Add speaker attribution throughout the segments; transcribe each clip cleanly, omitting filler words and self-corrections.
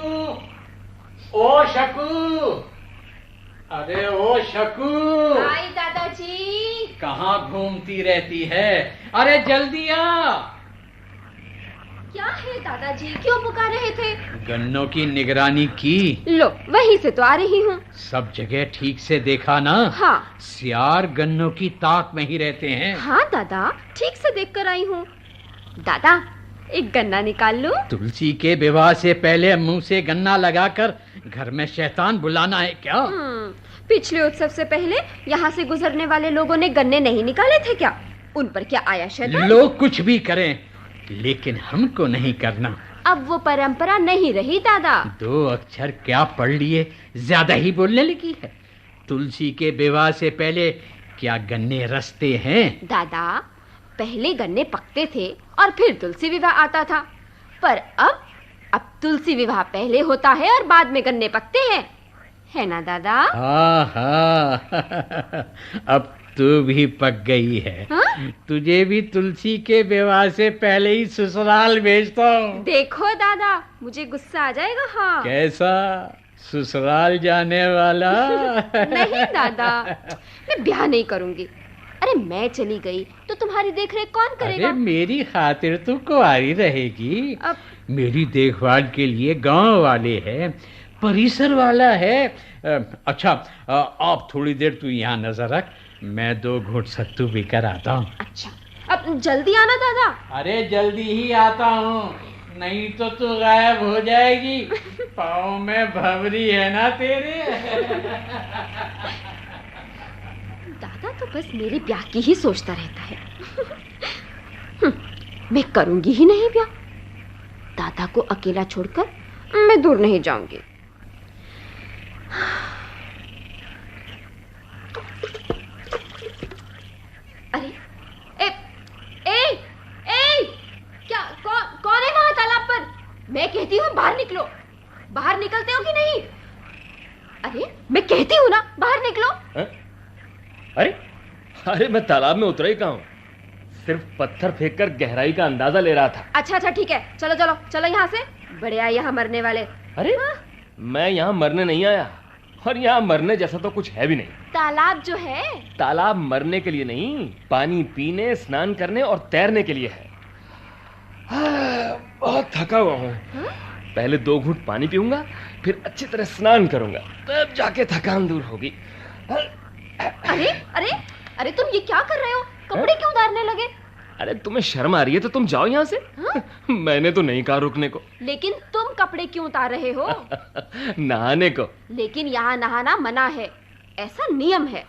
Speaker 1: ओ शकू, अरे ओ शकू।
Speaker 2: आई दादाजी।
Speaker 1: कहाँ घूमती रहती है? अरे जल्दी आ।
Speaker 2: क्या है दादाजी, क्यों पुकार रहे थे?
Speaker 1: गन्नों की निगरानी की?
Speaker 2: लो वहीं से तो आ रही हूँ।
Speaker 1: सब जगह ठीक से देखा ना?
Speaker 2: हाँ।
Speaker 1: सियार गन्नों की ताक में ही रहते हैं।
Speaker 2: हाँ दादा, ठीक से देख कर आई हूँ। दादा एक गन्ना निकाल लूं?
Speaker 1: तुलसी के विवाह से पहले मुंह से गन्ना लगाकर घर में शैतान बुलाना है क्या?
Speaker 2: पिछले उत्सव से पहले यहाँ से गुजरने वाले लोगों ने गन्ने नहीं निकाले थे क्या? उन पर क्या आया शैतान?
Speaker 1: लोग कुछ भी करें, लेकिन हमको नहीं करना।
Speaker 2: अब वो परंपरा नहीं रही दादा।
Speaker 1: 2 अक्षर क्या पढ़ लिए, ज्यादा ही बोलने लगी है। तुलसी के विवाह से पहले क्या गन्ने रसते हैं?
Speaker 2: दादा पहले गन्ने पकते थे और फिर तुलसी विवाह आता था, पर अब तुलसी विवाह पहले होता है और बाद में गन्ने पकते हैं, है ना दादा?
Speaker 1: हाँ अब तू भी पक गई है।
Speaker 2: हा?
Speaker 1: तुझे भी तुलसी के विवाह से पहले ही ससुराल भेजता हूँ।
Speaker 2: देखो दादा मुझे गुस्सा आ जाएगा। हाँ
Speaker 1: कैसा ससुराल जाने वाला?
Speaker 2: नहीं दादा, मैं ब्याह नहीं करूंगी। अरे मैं चली गई तो तुम्हारी देखरेख कौन करेगा?
Speaker 1: अरे मेरी खातिर तू कुंवारी रहेगी।
Speaker 2: अब
Speaker 1: मेरी देखभाल के लिए गांव वाले हैं, परिसर वाला है। अच्छा आप थोड़ी देर तू यहाँ नजर रख, मैं 2 घूंट सत्तू पीकर आता हूँ।
Speaker 2: अच्छा अब जल्दी आना दादा।
Speaker 1: अरे जल्दी ही आता हूँ, नहीं तो तू गायब हो जाएगी। पाँव में भंवरी है ना तेरे।
Speaker 2: दादा तो बस मेरे ब्याह की ही सोचता रहता है। मैं करूंगी ही नहीं ब्याह। दादा को अकेला छोड़कर मैं दूर नहीं जाऊंगी। अरे ए ए ए क्या कौन है वहां तालाब पर? मैं कहती हूँ बाहर निकलो। बाहर निकलते हो कि नहीं? अरे मैं कहती हूँ ना बाहर निकलो।
Speaker 3: अरे मैं तालाब में उतरा ही कहाँ हूँ, सिर्फ पत्थर फेंककर गहराई का अंदाजा ले रहा था।
Speaker 2: अच्छा ठीक है, चलो चलो चलो यहाँ से। बड़े आए यहाँ मरने वाले।
Speaker 3: अरे मैं यहाँ मरने नहीं आया, और यहाँ मरने जैसा तो कुछ है भी नहीं।
Speaker 2: तालाब जो है,
Speaker 3: तालाब मरने के लिए नहीं, पानी पीने, स्नान करने और तैरने के लिए है। बहुत थका हुआ हूँ। पहले 2 घूंट पानी पीऊंगा, फिर अच्छी तरह स्नान करूंगा, तब जाके थकान दूर होगी।
Speaker 2: अरे अरे अरे तुम ये क्या कर रहे हो? कपड़े क्यों उतारने लगे?
Speaker 3: अरे तुम्हें शर्म आ रही है तो तुम जाओ यहाँ से। मैंने तो नहीं कहा रुकने को।
Speaker 2: लेकिन तुम कपड़े क्यों उतार रहे हो?
Speaker 3: नहाने को।
Speaker 2: लेकिन यहाँ नहाना मना है, ऐसा नियम है।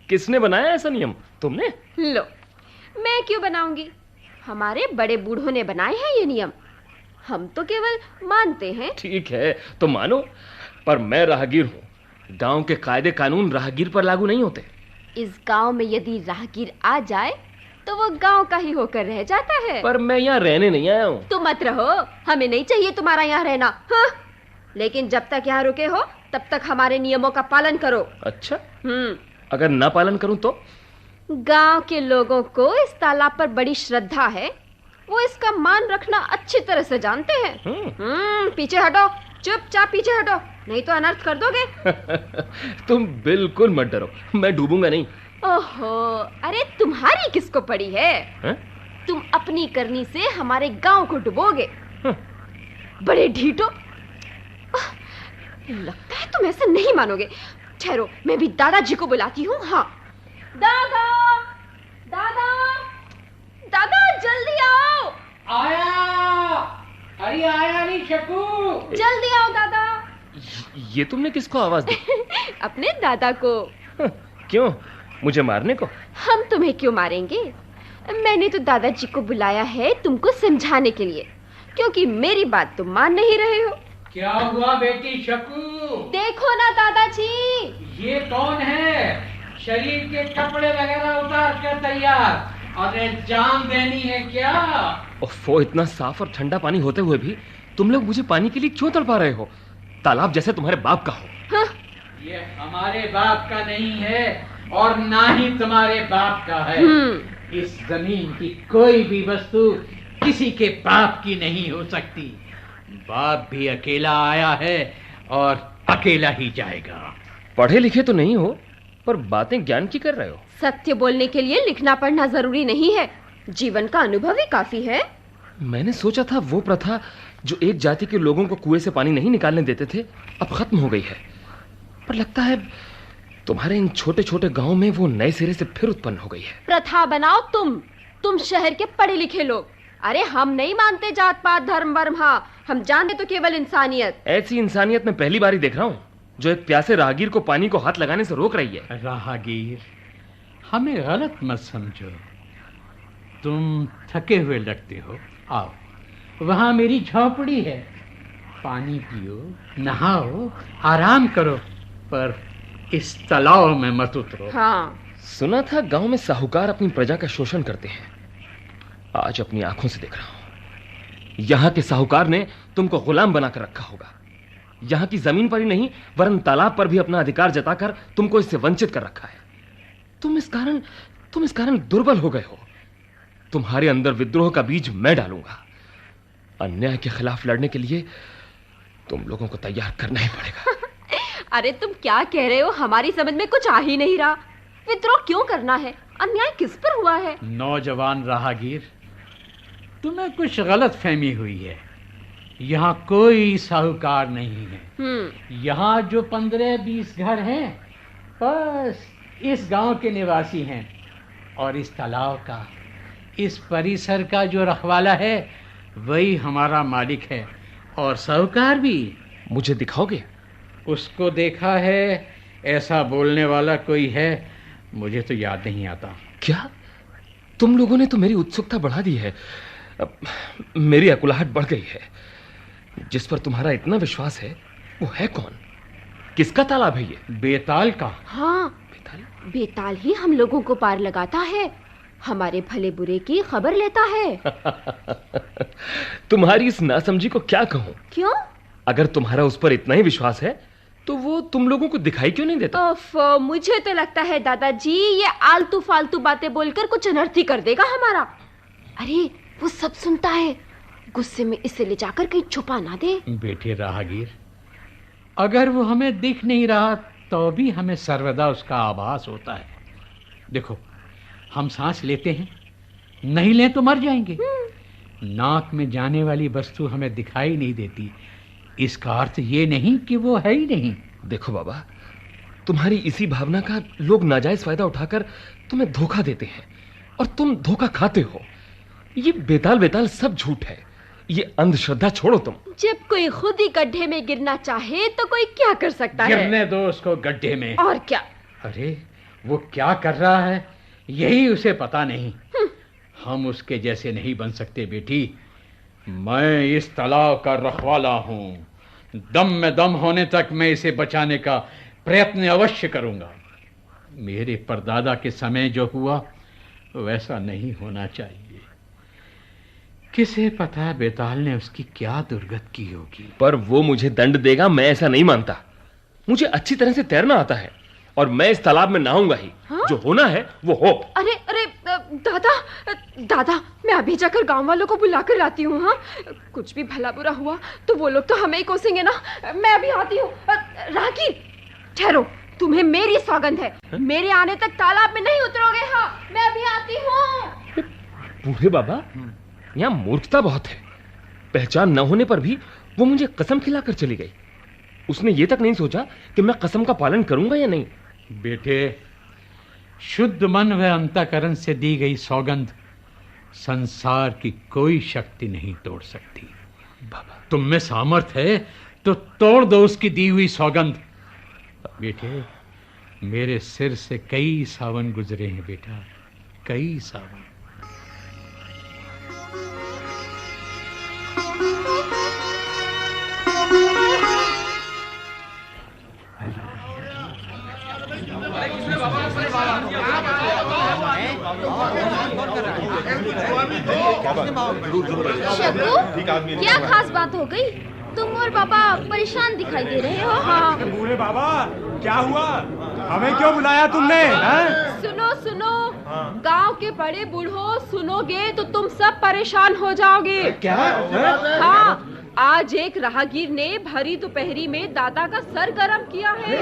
Speaker 3: किसने बनाया ऐसा नियम? तुमने?
Speaker 2: लो मैं क्यों बनाऊंगी, हमारे बड़े बूढ़ों ने बनाए हैं ये नियम, हम तो केवल मानते हैं।
Speaker 3: ठीक है तो मानो, पर मैं राहगीर हूँ, गांव के कायदे कानून राहगीर पर लागू नहीं होते।
Speaker 2: इस गांव में यदि राहगीर आ जाए तो वो गांव का ही होकर रह जाता है।
Speaker 3: पर मैं यहाँ रहने नहीं आया हूँ।
Speaker 2: तुम मत रहो, हमें नहीं चाहिए तुम्हारा यहाँ रहना। हाँ? लेकिन जब तक यहाँ रुके हो तब तक हमारे नियमों का पालन करो।
Speaker 3: अच्छा अगर ना पालन करूँ तो?
Speaker 2: गांव के लोगों को इस तालाब पर बड़ी श्रद्धा है, वो इसका मान रखना अच्छी तरह से जानते हैं। पीछे हटो, चुपचाप पीछे हटो, नहीं तो अनर्थ कर दोगे।
Speaker 3: तुम बिल्कुल मत डरो, मैं डूबूंगा नहीं।
Speaker 2: ओहो, अरे तुम्हारी किसको पड़ी है? तुम अपनी करनी से हमारे गांव को डुबोगे। बड़े ढीठो, लगता है तुम ऐसे नहीं मानोगे। ठहरो, मैं भी दादाजी को बुलाती हूँ। हाँ दादा, दादा, दादा जल्दी आओ।
Speaker 1: आया, अरे आया नहीं शकू,
Speaker 2: जल्दी आओ दादा।
Speaker 3: ये तुमने किसको आवाज दी?
Speaker 2: अपने दादा को।
Speaker 3: क्यों, मुझे मारने को?
Speaker 2: हम तुम्हें क्यों मारेंगे? मैंने तो दादाजी को बुलाया है तुमको समझाने के लिए, क्योंकि मेरी बात तुम मान नहीं रहे हो।
Speaker 1: क्या हुआ बेटी शकू?
Speaker 2: देखो ना दादाजी,
Speaker 1: ये कौन है? शरीर के कपड़े वगैरह उतार कर तैयार, अरे जान देनी है क्या?
Speaker 3: ओफो, इतना साफ और ठंडा पानी होते हुए भी तुम लोग मुझे पानी के लिए क्यों तड़पा रहे हो? तालाब जैसे तुम्हारे बाप का हो।
Speaker 2: हाँ?
Speaker 1: ये हमारे बाप का नहीं है और ना ही तुम्हारे बाप का है। इस जमीन की कोई भी वस्तु किसी के बाप की नहीं हो सकती। बाप भी अकेला आया है और अकेला ही जाएगा।
Speaker 3: पढ़े लिखे तो नहीं हो, पर बातें ज्ञान की कर रहे हो।
Speaker 2: सत्य बोलने के लिए लिखना पढ़ना जरूरी नहीं है, जीवन का अनुभव ही काफी है।
Speaker 3: मैंने सोचा था वो प्रथा जो एक जाति के लोगों को कुएं से पानी नहीं निकालने देते थे अब खत्म हो गई है, पर लगता है तुम्हारे इन छोटे छोटे गांव में वो नए सिरे से फिर उत्पन्न हो गई है।
Speaker 2: प्रथा बनाओ तुम शहर के पढ़े लिखे लोग। अरे हम नहीं मानते जात पात धर्म वर्म, हाँ हम जानते तो केवल इंसानियत।
Speaker 3: ऐसी इंसानियत मैं पहली बार ही देख रहा हूँ जो एक प्यासे राहगीर को पानी को हाथ लगाने से रोक रही है।
Speaker 1: राहगीर, हमें गलत मत समझो, तुम थके हुए लगते हो। आओ, वहां मेरी झोपड़ी है, पानी पियो, नहाओ, आराम करो, पर इस तालाब में मत उतरो।
Speaker 2: हाँ,
Speaker 3: सुना था गांव में साहूकार अपनी प्रजा का शोषण करते हैं, आज अपनी आंखों से देख रहा हूं। यहां के साहूकार ने तुमको गुलाम बनाकर रखा होगा। यहां की जमीन पर ही नहीं वरन तालाब पर भी अपना अधिकार जताकर तुमको इससे वंचित कर रखा है। तुम इस कारण दुर्बल हो गए हो। तुम्हारे अंदर विद्रोह का बीज मैं डालूंगा। अन्याय के खिलाफ लड़ने के लिए तुम लोगों को तैयार करना ही पड़ेगा।
Speaker 2: अरे तुम क्या कह रहे हो, हमारी समझ में कुछ आ ही नहीं रहा। विद्रोह क्यों करना है, अन्याय किस पर हुआ है?
Speaker 1: नौजवान राहगीर, तुम्हें कुछ गलत फहमी हुई है। यहाँ कोई साहूकार नहीं है। यहाँ जो 15-20 घर हैं, बस इस गांव के निवासी हैं, और इस तालाब का, इस परिसर का जो रखवाला है वही हमारा मालिक है, और साहूकार भी।
Speaker 3: मुझे दिखाओगे?
Speaker 1: उसको देखा है, ऐसा बोलने वाला कोई है? मुझे तो याद नहीं आता।
Speaker 3: क्या तुम लोगों ने तो मेरी उत्सुकता बढ़ा दी है। मेरी अकुलाहट बढ़ गई है। जिस पर तुम्हारा इतना विश्वास है वो है कौन? किसका तालाब है ये?
Speaker 1: बेताल का।
Speaker 2: हाँ, बेताल ही हम लोगों को पार लगाता है, हमारे भले बुरे की खबर लेता है।
Speaker 3: तुम्हारी इस नासमझी को क्या कहूं?
Speaker 2: क्यों?
Speaker 3: अगर तुम्हारा उस पर इतना ही विश्वास है तो वो तुम लोगों को दिखाई क्यों नहीं देता?
Speaker 2: मुझे तो लगता है दादाजी ये आलतू फालतू बातें बोलकर कुछ अनर्थी कर देगा हमारा। अरे वो सब सुनता है, गुस्से में इसे ले जाकर कहीं छुपा ना दे।
Speaker 1: बेटे राहगीर, अगर वो हमें दिख नहीं रहा तो भी हमें सर्वदा उसका आभास होता है। देखो, हम सांस लेते हैं, नहीं लें तो मर जाएंगे। नाक में जाने वाली वस्तु हमें दिखाई नहीं देती, इसका अर्थ ये नहीं कि वो है ही नहीं।
Speaker 3: देखो बाबा, तुम्हारी इसी भावना का लोग नाजायज फायदा उठाकर तुम्हें धोखा देते हैं और तुम धोखा खाते हो। ये बेताल सब झूठ है, ये अंधश्रद्धा छोड़ो तुम।
Speaker 2: जब कोई खुद ही गड्ढे में गिरना चाहे तो कोई क्या कर सकता है?
Speaker 1: गिरने दो उसको गड्ढे में।
Speaker 2: और क्या?
Speaker 1: अरे वो क्या कर रहा है यही उसे पता नहीं। हम उसके जैसे नहीं बन सकते बेटी। मैं इस तालाब का रखवाला हूँ, दम में दम होने तक मैं इसे बचाने का प्रयत्न अवश्य करूंगा। मेरे परदादा के समय जो हुआ वैसा नहीं होना चाहिए। किसे पता बेताल ने उसकी क्या दुर्गत की होगी।
Speaker 3: पर वो मुझे दंड देगा, मैं ऐसा नहीं मानता। मुझे अच्छी तरह से तैरना आता है और मैं इस तालाब में नहाऊंगा ही। हाँ? जो होना है वो हो।
Speaker 2: अरे दादा, मैं अभी जाकर गांव वालों को बुला कर लाती हूँ। हाँ, कुछ भी भला बुरा हुआ तो वो लोग तो हमें ही कोसेंगे ना। मैं अभी आती हूँ। राहगीर ठहरो, तुम्हें मेरी सौगंध है, मेरे आने तक तालाब में नहीं उतरोगे। हाँ, मैं अभी आती हूँ।
Speaker 3: बूढ़े बाबा, यहाँ मूर्खता बहुत है। पहचान न होने पर भी वो मुझे कसम खिलाकर चली गई। उसने ये तक नहीं सोचा कि मैं कसम का पालन करूंगा या नहीं।
Speaker 1: बेटे, शुद्ध मन व अंतःकरण से दी गई सौगंध संसार की कोई शक्ति नहीं तोड़ सकती। बाबा, तुम में सामर्थ्य है तो तोड़ दो उसकी दी हुई सौगंध। बेटे, मेरे सिर से कई सावन गुजरे हैं बेटा, कई सावन।
Speaker 2: क्या खास बात हो गई? तुम और बाबा परेशान दिखाई दे रहे हो। हाँ।
Speaker 4: बूढ़े बाबा, क्या हुआ? हमें क्यों बुलाया तुमने?
Speaker 2: सुनो, गांव के बड़े बूढ़ों, सुनोगे तो तुम सब परेशान हो जाओगे।
Speaker 4: क्या?
Speaker 2: हाँ, आज एक राहगीर ने भरी दोपहरी में दादा का सर गरम किया है।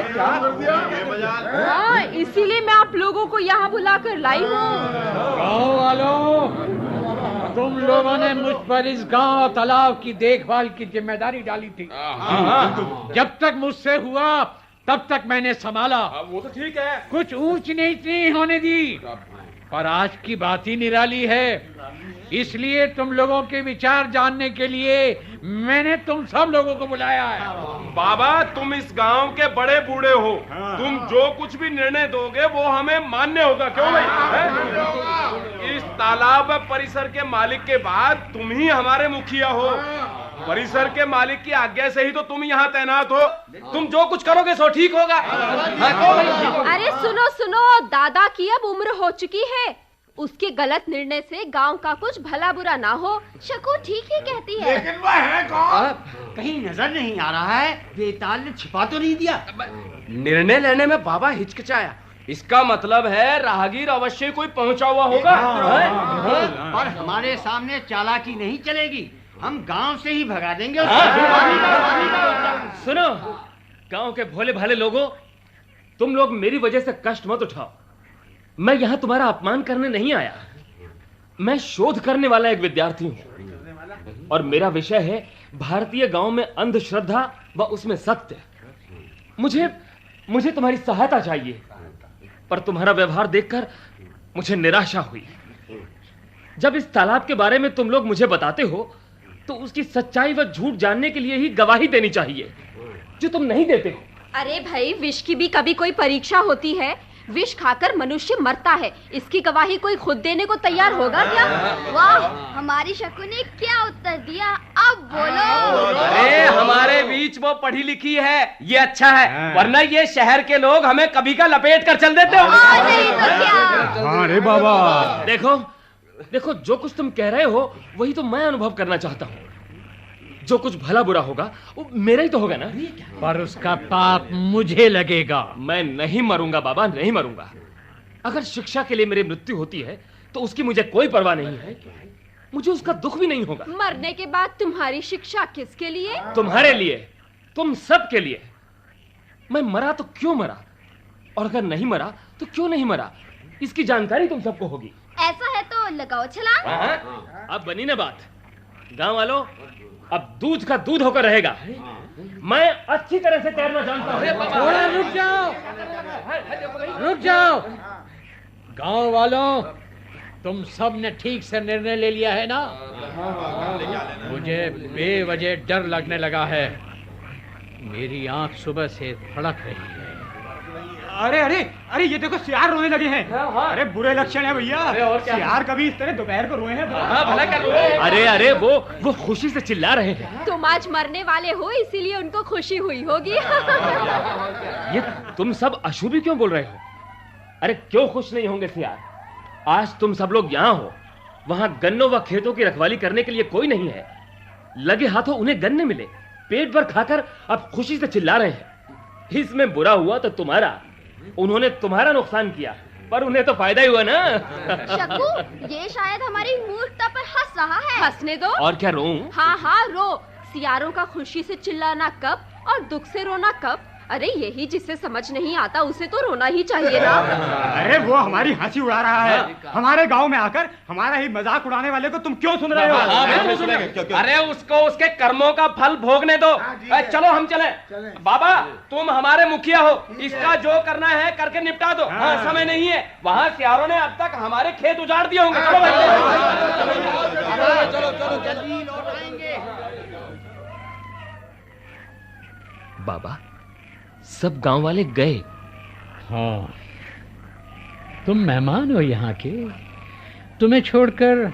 Speaker 2: हाँ, इसीलिए मैं आप लोगों को यहाँ बुलाकर लाई हूँ।
Speaker 1: गाँव वालों, तुम लोगों ने मुझ पर इस गांव और तालाब की देखभाल की जिम्मेदारी डाली थी। जब तक मुझसे हुआ तब तक मैंने संभाला।
Speaker 3: वो तो ठीक है,
Speaker 1: कुछ ऊंच नीच नहीं होने दी, पर आज की बात ही निराली है। इसलिए तुम लोगों के विचार जानने के लिए मैंने तुम सब लोगों को बुलाया है।
Speaker 5: बाबा, तुम इस गांव के बड़े बूढ़े हो, तुम जो कुछ भी निर्णय दोगे वो हमें मान्य होगा। क्यों भाई? इस तालाब परिसर के मालिक के बाद तुम ही हमारे मुखिया हो। परिसर के मालिक की आज्ञा से ही तो तुम यहाँ तैनात हो। तुम जो कुछ करोगे सो ठीक होगा।
Speaker 2: अरे सुनो सुनो, दादा की अब उम्र हो चुकी है। उसके गलत निर्णय से गांव का कुछ भला बुरा ना हो। शकू ठीक ही कहती है।
Speaker 6: लेकिन वह है कौन? कहीं नजर नहीं आ रहा है। बेताल ने छिपा तो नहीं दिया?
Speaker 5: निर्णय लेने में बाबा हिचकिचाया। इसका मतलब है राहगीर अवश्य कोई पहुंचा हुआ होगा।
Speaker 6: और हमारे सामने चालाकी नहीं चलेगी। हम गांव से ही भगा देंगे।
Speaker 3: सुनो, गांव के भोले भाले लोगों, तुम लोग मेरी वजह से कष्ट मत उठाओ। मैं यहां तुम्हारा अपमान करने नहीं आया। मैं शोध करने वाला एक विद्यार्थी हूं और मेरा विषय है भारतीय गांव में अंधश्रद्धा व उसमें सत्य। मुझे तुम्हारी सहायता चाहिए, पर तुम्हारा व्यवहार देखकर मुझे निराशा हुई। जब इस तालाब के बारे में तुम लोग मुझे बताते हो तो उसकी सच्चाई व झूठ जानने के लिए ही गवाही देनी चाहिए, जो तुम नहीं देते हो।
Speaker 2: अरे भाई, विष की भी कभी कोई परीक्षा होती है। विष खाकर मनुष्य मरता है, इसकी गवाही कोई खुद देने को तैयार होगा क्या?
Speaker 7: वाह, हमारी शकू ने क्या उत्तर दिया। अब बोलो।
Speaker 5: अरे हमारे बीच वो पढ़ी लिखी है, ये अच्छा है, वरना ये शहर के लोग हमें कभी का लपेट कर चल देते हो।
Speaker 7: नहीं तो क्या?
Speaker 4: अरे बाबा,
Speaker 3: देखो, जो कुछ तुम कह रहे हो वही तो मैं अनुभव करना चाहता हूँ। जो कुछ भला बुरा होगा वो मेरा ही तो होगा ना।
Speaker 1: पर उसका पाप मुझे लगेगा।
Speaker 3: मैं नहीं मरूंगा बाबा, नहीं मरूंगा। अगर शिक्षा के लिए मेरी मृत्यु होती है तो उसकी मुझे कोई परवाह नहीं है। मुझे उसका दुख भी नहीं होगा।
Speaker 2: मरने के बाद तुम्हारी शिक्षा किसके लिए?
Speaker 3: तुम्हारे लिए, तुम सब के लिए। मैं मरा तो क्यों मरा, और अगर नहीं मरा तो क्यों नहीं मरा, इसकी जानकारी तुम सबको होगी।
Speaker 7: ऐसा है तो लगाओ छलांग।
Speaker 3: अब बनी ना बात। गांव वालों, अब दूध का दूध होकर रहेगा। मैं अच्छी तरह से तैरना जानता हूँ।
Speaker 1: थोड़ा रुक जाओ। गांव वालों, तुम सब ने ठीक से निर्णय ले लिया है ना? मुझे बेवजह डर लगने लगा है। मेरी आंख सुबह से फड़क रही है।
Speaker 4: अरे अरे अरे, ये देखो सियार रोने लगे हैं। अरे बुरे लक्षण है भैया। सियार कभी इस तरह दोपहर को रोए हैं?
Speaker 5: भला कर रहे हैं।
Speaker 3: अरे वो खुशी से चिल्ला रहे हैं।
Speaker 2: तुम आज मरने वाले हो, इसीलिए उनको खुशी हुई होगी।
Speaker 3: ये तुम सब अशुभी क्यों बोल रहे हो? अरे क्यों खुश नहीं होंगे सियार? आज तुम सब लोग यहाँ हो, वहां गन्नों व खेतों की रखवाली करने के लिए कोई नहीं है। लगे हाथों उन्हें गन्ने मिले, पेट भर खाकर अब खुशी से चिल्ला रहे हैं। इसमें बुरा हुआ तो तुम्हारा। उन्होंने तुम्हारा नुकसान किया, पर उन्हें तो फायदा ही हुआ ना।
Speaker 7: शकू, ये शायद हमारी मूर्खता पर हंस रहा है।
Speaker 2: हंसने दो।
Speaker 3: और क्या रोऊं?
Speaker 2: हाँ, रो। सियारों का खुशी से चिल्लाना कब और दुख से रोना कब? अरे यही जिसे समझ नहीं आता उसे तो रोना ही चाहिए ना।
Speaker 4: अरे वो हमारी हंसी उड़ा रहा है। हमारे गांव में आकर हमारा ही मजाक उड़ाने वाले को तुम क्यों सुन रहे हो?
Speaker 5: अरे उसको उसके कर्मों का फल भोगने दो। चलो हम चले। बाबा, तुम हमारे मुखिया हो, इसका जो करना है करके निपटा दो। समय नहीं है। वहाँ सियारों ने अब तक हमारे खेत उजाड़ दिए होंगे। चलो
Speaker 6: चलो जल्दी लौट आएंगे।
Speaker 3: बाबा, सब गांव वाले गए।
Speaker 1: हाँ, तुम मेहमान हो यहाँ के, तुम्हें छोड़कर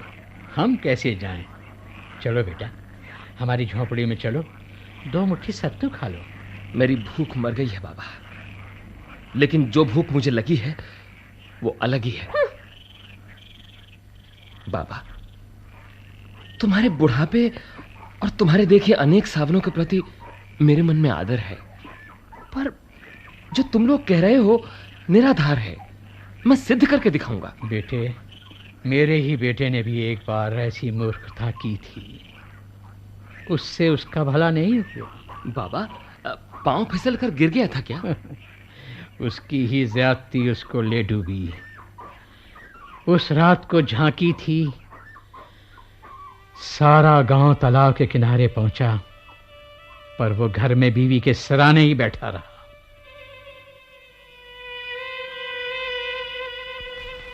Speaker 1: हम कैसे जाएं? चलो बेटा, हमारी झोपड़ी में चलो, 2 मुट्ठी सत्तू खा लो।
Speaker 3: मेरी भूख मर गई है बाबा, लेकिन जो भूख मुझे लगी है वो अलग ही है। बाबा, तुम्हारे बुढ़ापे और तुम्हारे देखे अनेक सावनों के प्रति मेरे मन में आदर है, पर जो तुम लोग कह रहे हो निराधार है। मैं सिद्ध करके दिखाऊंगा।
Speaker 1: बेटे, मेरे ही बेटे ने भी एक बार ऐसी मूर्खता की थी। उससे उसका भला नहीं हुआ।
Speaker 3: बाबा, पांव फिसल कर गिर गया था क्या?
Speaker 1: उसकी ही ज्यादती उसको ले डूबी। उस रात को झांकी थी, सारा गांव तालाब के किनारे पहुंचा, पर वो घर में बीवी के सराने ही बैठा रहा।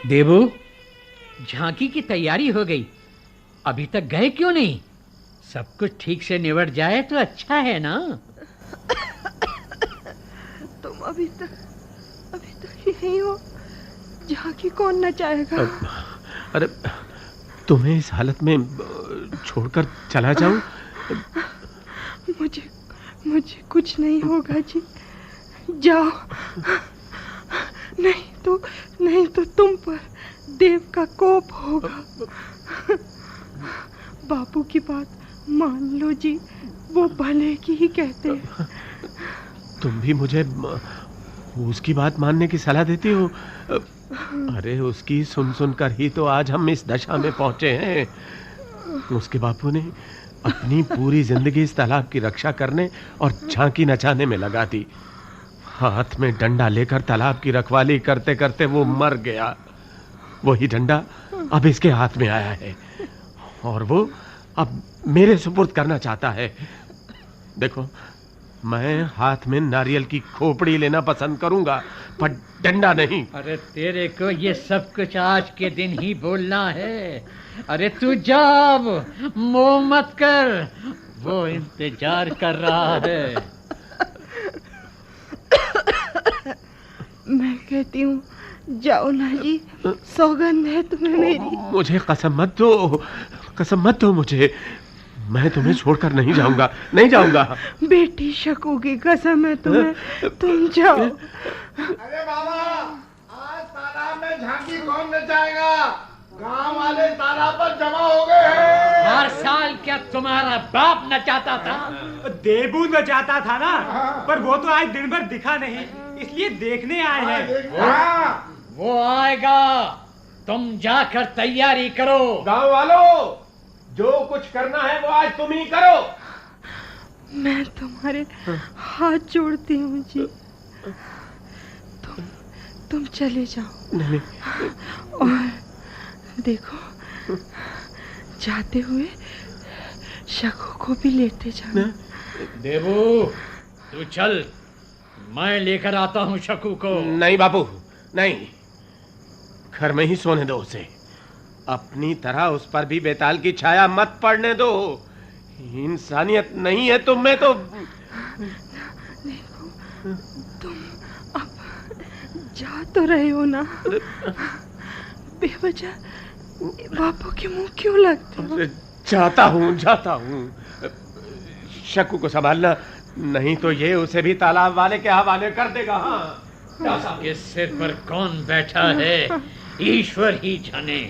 Speaker 1: देवू, झांकी की तैयारी हो गई, अभी तक गए क्यों नहीं? सब कुछ ठीक से निबट जाए तो अच्छा है ना।
Speaker 8: तुम अभी तक यहीं हो? झांकी कौन नचाएगा?
Speaker 5: अरे तुम्हें इस हालत में छोड़कर चला जाऊं?
Speaker 8: मुझे कुछ नहीं होगा जी, जाओ। नहीं तो तुम पर देव का कोप होगा। बापू की बात मान लो जी, वो भले की ही कहते हैं।
Speaker 5: तुम भी मुझे उसकी बात मानने की सलाह देती हो? अरे उसकी सुन कर ही तो आज हम इस दशा में पहुंचे हैं। उसके बापू ने अपनी पूरी जिंदगी इस तालाब की रक्षा करने और झांकी नचाने में लगा दी। हाथ में डंडा लेकर तालाब की रखवाली करते करते वो मर गया। वही डंडा अब इसके हाथ में आया है और वो अब मेरे सुपुर्द करना चाहता है। देखो, मैं हाथ में नारियल की खोपड़ी लेना पसंद करूंगा, पर डंडा नहीं।
Speaker 1: अरे तेरे को ये सब कुछ आज के दिन ही बोलना है। अरे तू जा, मोह मत कर, वो इंतजार कर रहा है।
Speaker 8: मैं कहती हूँ जाओ ना जी, सौगंध है तुम्हें मेरी।
Speaker 5: मुझे कसम मत दो मुझे। मैं तुम्हें छोड़कर नहीं जाऊंगा।
Speaker 8: बेटी शकू की कसम है तुम्हें, तुम जाओ।
Speaker 9: अरे बाबा, आज तालाब में झांकी कौन नचाएगा? गांव वाले तालाब पर जमा हो गए हैं।
Speaker 1: हर साल क्या तुम्हारा बाप नचाता था?
Speaker 4: देबू नचाता था ना, पर वो तो आज दिन भर दिखा नहीं, इसलिए देखने आए हैं।
Speaker 1: वो आएगा, तुम जाकर तैयारी करो।
Speaker 5: गांव वालों, जो कुछ करना है वो आज तुम ही करो।
Speaker 8: मैं तुम्हारे हाथ जोड़ती हूँ जी, तुम चले जाओ।
Speaker 5: नहीं।
Speaker 8: और देखो, जाते हुए शकू को भी लेते जाना।
Speaker 1: देवू, तू चल, मैं लेकर आता हूँ शकू को।
Speaker 5: नहीं बापू, नहीं, घर में ही सोने दो उसे। अपनी तरह उस पर भी बेताल की छाया मत पड़ने दो। इंसानियत नहीं है तुम में तो।
Speaker 8: देखो, तुम अब जा तो रहे हो ना, बेवजह बापू के मुंह क्यों लगते हो?
Speaker 5: जाता हूँ। शकू को संभालना, नहीं तो ये उसे भी तालाब वाले के हवाले कर देगा। हाँ,
Speaker 1: इसके सिर पर कौन बैठा है ईश्वर ही जाने।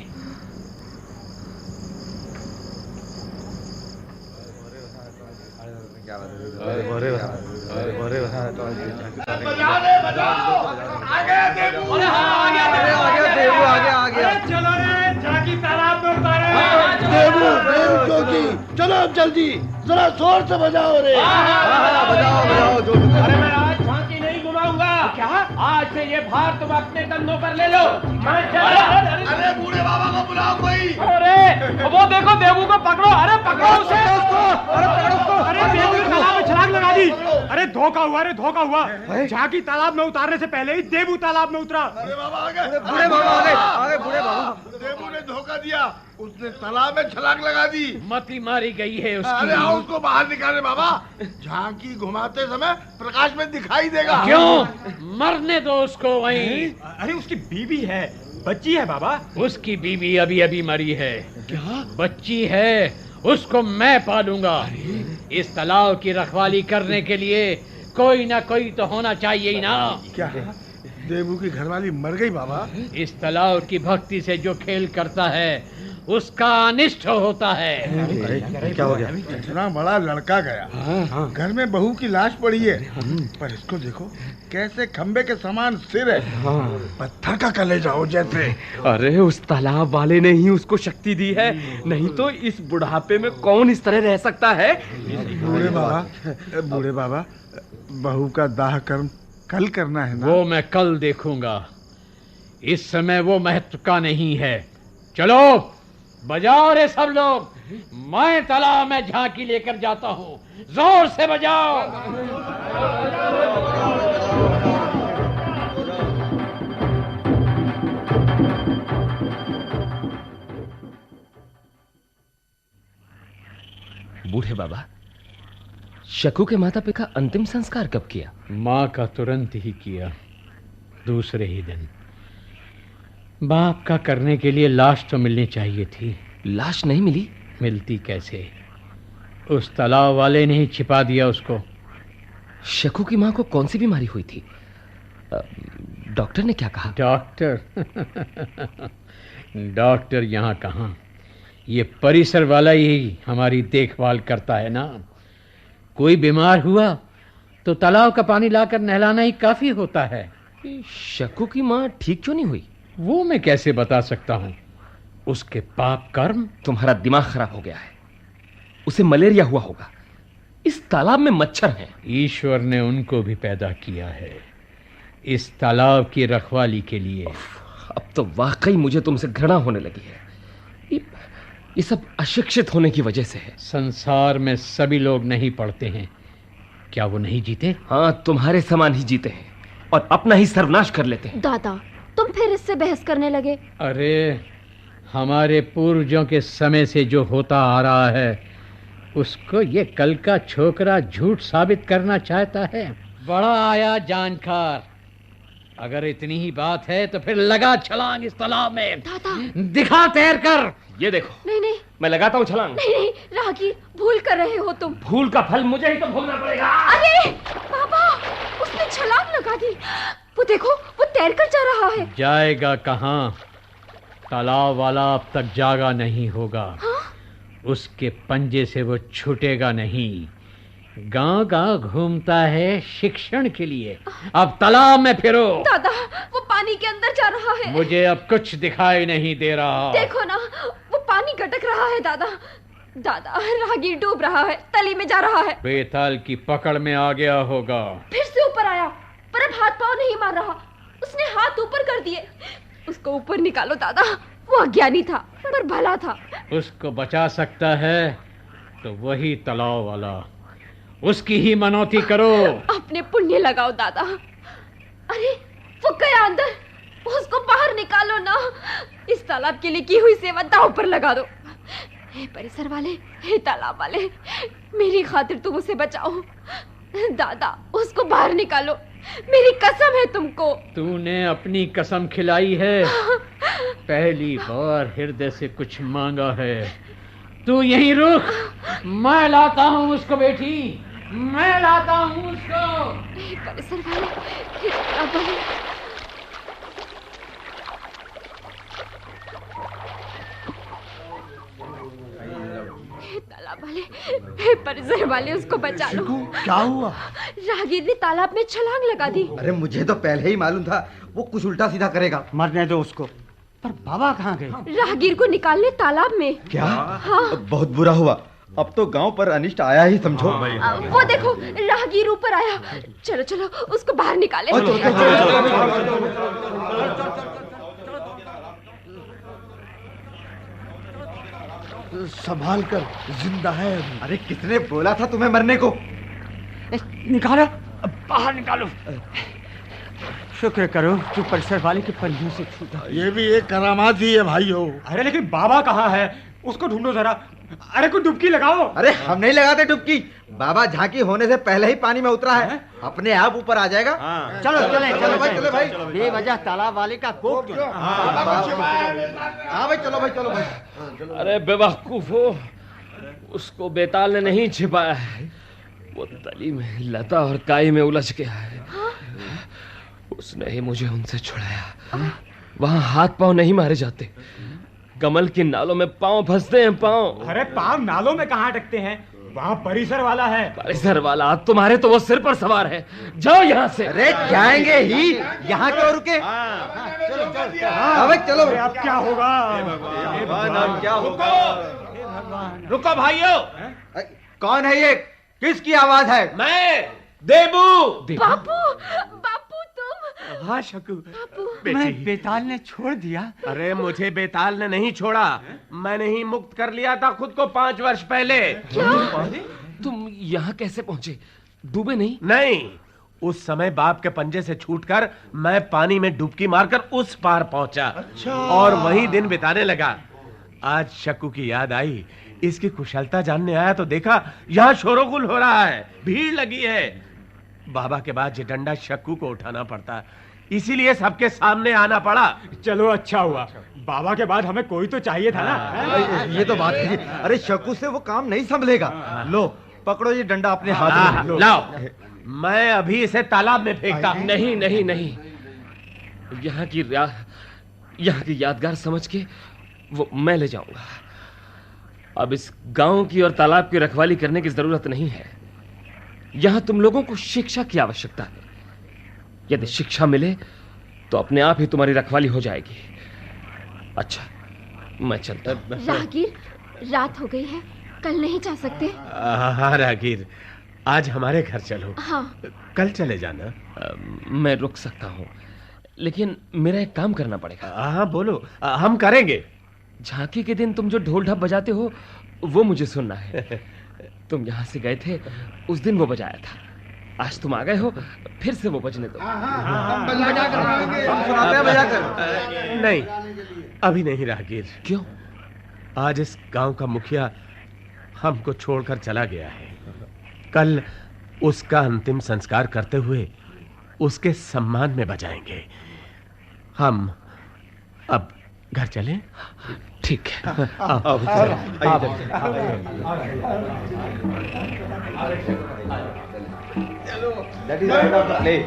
Speaker 4: चलो रे, झांकी तालाब में उतारे।
Speaker 9: चलो अब जल्दी, जरा जोर से बजाओ रे।
Speaker 5: बजाओ। अरे मैं आज झांकी नहीं घुमाऊंगा। क्या? आज से ये भार तुम अपने कंधों पर ले लो।
Speaker 9: अरे बूढ़े बाबा को बुलाओ कोई।
Speaker 4: अरे वो देखो, देवू को पकड़ो। अरे पकड़ो उसे। अरे देवू ने तालाब में छलांग लगा दी। अरे धोखा हुआ। झांकी तालाब में उतारने से पहले ही देवू तालाब में उतरा।
Speaker 9: अरे बाबा आ गए, बूढ़े बाबा आ गए। देवू ने धोखा दिया, उसने तालाब में छलांग लगा दी।
Speaker 1: मती मारी गई है उसकी।
Speaker 9: अरे आओ उसको बाहर निकाले बाबा, झांकी घुमाते समय प्रकाश में दिखाई देगा।
Speaker 1: क्यों? मरने दो उसको वहीं।
Speaker 4: अरे उसकी बीवी है, बच्ची है बाबा।
Speaker 1: उसकी बीवी अभी मरी है। क्या? बच्ची है, उसको मैं पालूंगा। इस तालाब की रखवाली करने के लिए कोई ना कोई तो होना चाहिए ही ना।
Speaker 9: क्या देवू की घरवाली मर गई बाबा?
Speaker 1: इस तालाब की भक्ति से जो खेल करता है उसका अनिष्ट होता है।
Speaker 9: क्या हो गया? इतना बड़ा लड़का गया, घर में बहू की लाश पड़ी है, पर इसको देखो कैसे खंबे के समान सिर है, पत्थर का कलेजा हो जैसे।
Speaker 3: अरे उस तालाब वाले ने ही उसको शक्ति दी है, नहीं तो इस बुढ़ापे में कौन इस तरह रह सकता है?
Speaker 9: बूढ़े बाबा, बहू का दाह कर्म कल करना है ना?
Speaker 1: वो मैं कल देखूंगा, इस समय वो महत्व का नहीं है। चलो बजाओ रे सब लोग, मैं तालाब में झांकी लेकर जाता हूँ, जोर से बजाओ।
Speaker 3: बूढ़े बाबा, शकू के माता पिता का अंतिम संस्कार कब किया?
Speaker 1: माँ का तुरंत ही किया, दूसरे ही दिन। बाप का करने के लिए लाश तो मिलनी चाहिए थी।
Speaker 3: लाश नहीं मिली?
Speaker 1: मिलती कैसे? उस तालाब वाले ने ही छिपा दिया उसको।
Speaker 3: शकू की माँ को कौन सी बीमारी हुई थी? डॉक्टर ने क्या कहा?
Speaker 1: डॉक्टर? डॉक्टर यहाँ कहाँ, ये परिसर वाला ही हमारी देखभाल करता है ना। कोई बीमार हुआ तो तालाब का पानी लाकर नहलाना ही काफी होता है।
Speaker 3: शकू की माँ ठीक क्यों नहीं हुई?
Speaker 1: वो मैं कैसे बता सकता हूँ, उसके पाप कर्म।
Speaker 3: तुम्हारा दिमाग खराब हो गया है, उसे मलेरिया हुआ होगा। इस तालाब में मच्छर हैं।
Speaker 1: ईश्वर ने उनको भी पैदा किया है इस तालाब की रखवाली के लिए।
Speaker 3: अब तो वाकई मुझे तुमसे घृणा होने लगी है। ये सब अशिक्षित होने की वजह से है।
Speaker 1: संसार में सभी लोग नहीं पढ़ते हैं, क्या वो नहीं जीते?
Speaker 3: हाँ, तुम्हारे समान ही जीते हैं और अपना ही सर्वनाश कर लेते हैं।
Speaker 2: दादा, तुम फिर इससे बहस करने लगे?
Speaker 1: अरे हमारे पूर्वजों के समय से जो होता आ रहा है, उसको ये कल का छोकरा झूठ साबित करना चाहता है। बड़ा आया जानकार। अगर इतनी ही बात है तो फिर लगा छलांग इस तालाब में।
Speaker 2: दादा,
Speaker 1: दिखा तैर कर।
Speaker 3: ये देखो।
Speaker 2: नहीं,
Speaker 3: मैं लगाता हूँ छलांग।
Speaker 2: नहीं, राहगीर, भूल कर रहे हो तुम।
Speaker 3: भूल का फल मुझे ही तो भोगना पड़ेगा।
Speaker 2: अरे बाबा, उसने छलांग लगा दी। वो देखो, वो तैर कर जा रहा है।
Speaker 1: जाएगा कहाँ? तालाब वाला अब तक जागा नहीं होगा।
Speaker 2: हाँ?
Speaker 1: उसके पंजे से वो छूटेगा नहीं। गांव-गांव घूमता है शिक्षण के लिए। अब तालाब में फिरो।
Speaker 2: दादा, वो पानी के अंदर जा रहा है।
Speaker 1: मुझे अब कुछ दिखाई नहीं दे रहा।
Speaker 2: देखो ना, वो पानी गटक रहा है। दादा, दादा, राहगीर डूब रहा है, तली में जा रहा है।
Speaker 1: बेताल की पकड़ में आ गया होगा।
Speaker 2: फिर से ऊपर आया, पर अब हाथ पांव नहीं मार रहा। उसने हाथ ऊपर कर दिए। उसको ऊपर निकालो दादा, वो अज्ञानी था पर भला था।
Speaker 1: उसको बचा सकता है तो वही तालाब वाला, उसकी ही मनौती करो।
Speaker 2: अपने पुण्य लगाओ दादा। अरे वो गया अंदर, उसको बाहर निकालो ना। इस तालाब के लिए की हुई सेवा दांव पर लगा दो। हे परिसर वाले, हे तालाब वाले, मेरी खातिर तुम उसे बचाओ। दादा, उसको बाहर निकालो, मेरी कसम है तुमको।
Speaker 1: तूने अपनी कसम खिलाई है। पहली बार हृदय से कुछ मांगा है। तू यहीं रुक, मैं लाता हूँ उसको बेटी, मैं लाता हूँ उसको।
Speaker 2: परिसर वाले, हे तालाब वाले। तालाब वाले, हे परिसर वाले, उसको बचा लो।
Speaker 6: क्या हुआ?
Speaker 2: राहगीर ने तालाब में छलांग लगा दी।
Speaker 6: अरे मुझे तो पहले ही मालूम था वो कुछ उल्टा सीधा करेगा। मरने दो उसको। पर बाबा कहाँ गए?
Speaker 2: राहगीर को निकालने तालाब में।
Speaker 6: क्या?
Speaker 2: हाँ।
Speaker 6: बहुत बुरा हुआ, अब तो गांव पर अनिष्ट आया ही समझो।
Speaker 2: वो देखो, राहगीर ऊपर आया। चलो चलो, उसको बाहर निकाले।
Speaker 9: संभाल कर, जिंदा है।
Speaker 6: अरे किसने बोला था तुम्हें मरने को?
Speaker 4: निकालो, बाहर निकालो। शुक्र करो तू परिसर वाले के पंजों से छूटा।
Speaker 9: ये भी एक करामात ही है भाइयों।
Speaker 4: अरे लेकिन बाबा कहाँ है? उसको ढूंढो जरा। अरे कोई डुबकी लगाओ।
Speaker 6: अरे हम नहीं लगाते डुबकी, बाबा झांकी होने से पहले ही पानी में उतरा है, अपने आप ऊपर आ जाएगा। चलो चले चलो भाई, चलो भाई। बेवजह तालाब वाले का कोप क्यों? हाँ भाई, चलो भाई, चलो भाई।
Speaker 3: अरे बेवकूफो, उसको बेताल ने नहीं छिपाया है, वो तली में लता और काई में उलझ गया है। उसने ही मुझे उनसे छुड़ाया। वहां हाथ पांव नहीं मारे जाते, कमल की नालों में पांव फंसते हैं, पांव।
Speaker 4: अरे पांव नालों में कहाँ अटकते हैं, वहाँ परिसर वाला है।
Speaker 3: परिसर वाला? तुम्हारे तो वो सिर पर सवार है। जाओ यहाँ से।
Speaker 6: अरे जाएंगे ही, यहाँ क्यों रुके? चलो।
Speaker 4: अब क्या होगा?
Speaker 6: क्या होगा?
Speaker 5: रुको भाइयों।
Speaker 6: कौन है ये? किसकी आवाज है?
Speaker 5: मैं देबू।
Speaker 2: बापू तुम?
Speaker 5: हाँ शकू।
Speaker 4: मैं बेताल ने छोड़ दिया।
Speaker 5: अरे मुझे बेताल ने नहीं छोड़ा, मैंने ही मुक्त कर लिया था खुद को 5 वर्ष पहले।
Speaker 3: तुम यहाँ कैसे पहुंचे? डूबे नहीं?
Speaker 5: नहीं, उस समय बाप के पंजे से छूटकर मैं पानी में डुबकी मारकर उस पार पहुंचा। अच्छा। और वहीं दिन बिताने लगा। आज शकू की याद आई, इसकी कुशलता जानने आया तो देखा यहाँ शोरगुल हो रहा है, भीड़ लगी है। बाबा के बाद ये डंडा शकू को उठाना पड़ता, इसीलिए सबके सामने आना पड़ा।
Speaker 4: चलो अच्छा हुआ, बाबा के बाद हमें कोई तो चाहिए था ना।
Speaker 6: ये तो बात है। अरे शकू से वो काम नहीं संभलेगा। लो पकड़ो ये डंडा अपने हाथ में।
Speaker 5: लाओ, मैं अभी इसे तालाब में फेंकता।
Speaker 3: नहीं नहीं नहीं, यहाँ की यादगार समझ के वो मैं ले जाऊंगा। अब इस गांव की और तालाब की रखवाली करने की जरूरत नहीं है। यहां तुम लोगों को शिक्षा की आवश्यकता है। यदि शिक्षा मिले तो अपने आप ही तुम्हारी रखवाली हो जाएगी। अच्छा, मैं चलता हूं।
Speaker 2: राहगीर, रात हो गई है, कल नहीं जा सकते?
Speaker 5: हाँ राहगीर, आज हमारे घर चलो।
Speaker 2: हाँ।
Speaker 5: कल चले जाना।
Speaker 3: मैं रुक सकता हूं, लेकिन मेरा एक काम करना पड़ेगा।
Speaker 5: हाँ बोलो, हम करेंगे।
Speaker 3: झांकी के दिन तुम जो ढोल ढप बजाते हो वो मुझे सुनना है। तुम यहाँ से गए थे, उस दिन वो बजाया था। आज तुम आ गए हो, फिर से वो बजने दो।
Speaker 5: नहीं, अभी नहीं राहगीर।
Speaker 3: क्यों?
Speaker 5: आज इस गांव का मुखिया हमको छोड़कर चला गया है। कल उसका अंतिम संस्कार करते हुए उसके सम्मान में बजाएंगे। हम अब घर चलें?
Speaker 3: ठीक है।
Speaker 6: That is the end of the play.